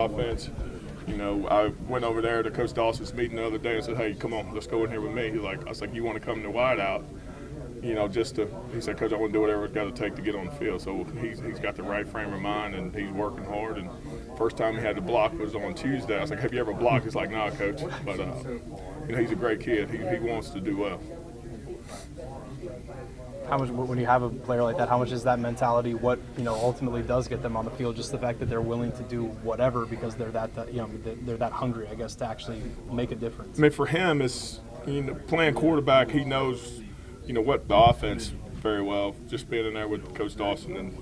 Offense. I went over there to Coach Dawson's meeting the other day and said, "Hey, come on, let's go in here with me." I was like, "You want to come to wideout?" He said, "Coach, I want to do whatever it's got to take to get on the field." So he's got the right frame of mind and he's working hard. And first time he had to block was on Tuesday. I was like, "Have you ever blocked?" He's like, "Nah, Coach." But he's a great kid. He wants to do well. How much, when you have a player like that, how much is that mentality what ultimately does get them on the field? Just the fact that they're willing to do whatever because they're they're that hungry, I guess, to actually make a difference. I mean, for him, it's playing quarterback. He knows what the offense very well. Just being in there with Coach Dawson and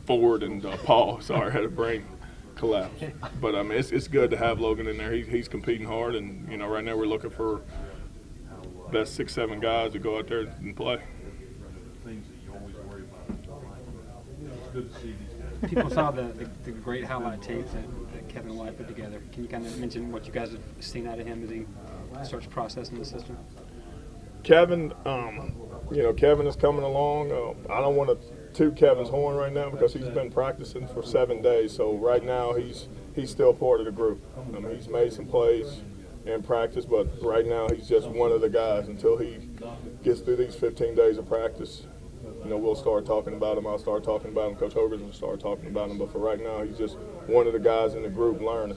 Ford and Paul. Sorry, I had a brain collapse. But it's good to have Logan in there. He's competing hard, and right now we're looking for best 6-7 guys to go out there and play. Things that you always worry about. It's good to see these guys. People saw the great highlight tapes that Kevin White put together. Can you kind of mention what you guys have seen out of him as he starts processing the system? Kevin, Kevin is coming along. I don't want to toot Kevin's horn right now because he's been practicing for 7 days. So right now he's still part of the group. He's made some plays in practice, but right now he's just one of the guys. Until he gets through these 15 days of practice, we'll start talking about him. I'll start talking about him. Coach Hogan's will start talking about him. But for right now, he's just one of the guys in the group learning.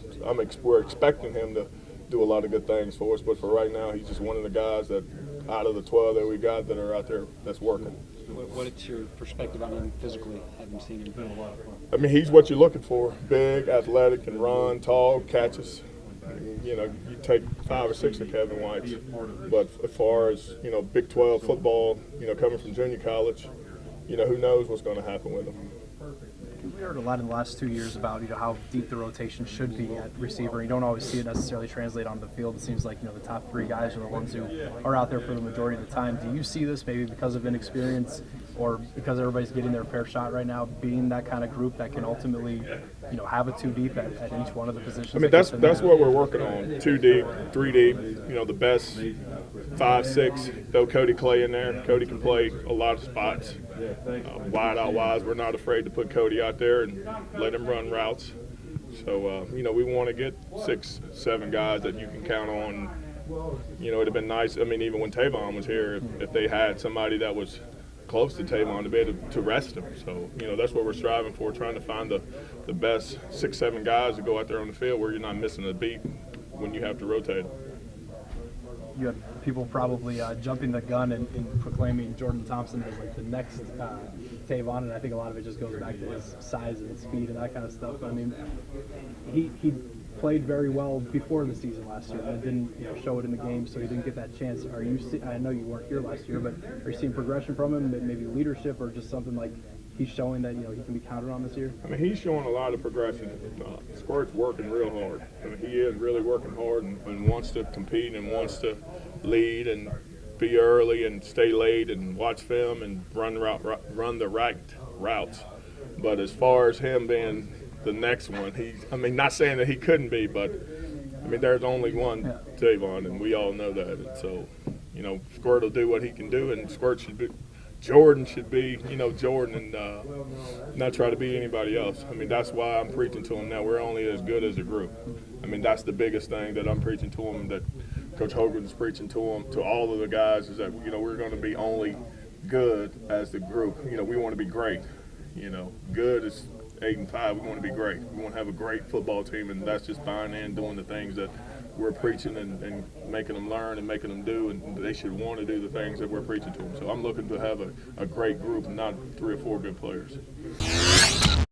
We're expecting him to do a lot of good things for us, but for right now, he's just one of the guys that out of the 12 that we got that are out there that's working. What is your perspective on him physically, having seen him? He's what you're looking for. Big, athletic, can run, tall, catches. You take 5 or 6 of Kevin White's, but as far as Big 12 football, coming from junior college, who knows what's going to happen with him. We heard a lot in the last 2 years about how deep the rotation should be at receiver. You don't always see it necessarily translate onto the field. It seems like the top 3 guys are the ones who are out there for the majority of the time. Do you see this maybe because of inexperience or because everybody's getting their fair shot right now, being that kind of group that can ultimately have a 2 deep at each one of the positions? That's what we're working on. 2 deep, 3 deep. The best 5, 6. Throw Cody Clay in there. Cody can play a lot of spots. Wide out wise, we're not afraid to put Cody out there and let him run routes. So we want to get 6, 7 guys that you can count on. It'd have been nice. Even when Tavon was here, if they had somebody that was close to Tavon to be able to rest him. So that's what we're striving for, trying to find the best 6, 7 guys to go out there on the field where you're not missing a beat when you have to rotate them. You have people probably jumping the gun and proclaiming Jordan Thompson as like the next Tavon, and I think a lot of it just goes back to his size and speed and that kind of stuff. He played very well before the season last year, and didn't show it in the game, so he didn't get that chance. I know you weren't here last year, but are you seeing progression from him, maybe leadership or just something like he's showing that he can be counted on this year? He's showing a lot of progression. Squirt's working real hard. He is really working hard and wants to compete and wants to lead and be early and stay late and watch film and run the right routes. But as far as him being the next one, not saying that he couldn't be, but there's only one Tavon, and we all know that. And so, Squirt will do what he can do, and Jordan should be, Jordan, and not try to be anybody else. That's why I'm preaching to him now. We're only as good as a group. That's the biggest thing that I'm preaching to him, that Coach Hogan's preaching to him, to all of the guys, is that, we're going to be only good as the group. We want to be great. Good is 8 and 5. We want to be great. We want to have a great football team, and that's just buying in, doing the things that we're preaching and making them learn and making them do, and they should want to do the things that we're preaching to them. So I'm looking to have a great group and not 3 or 4 good players.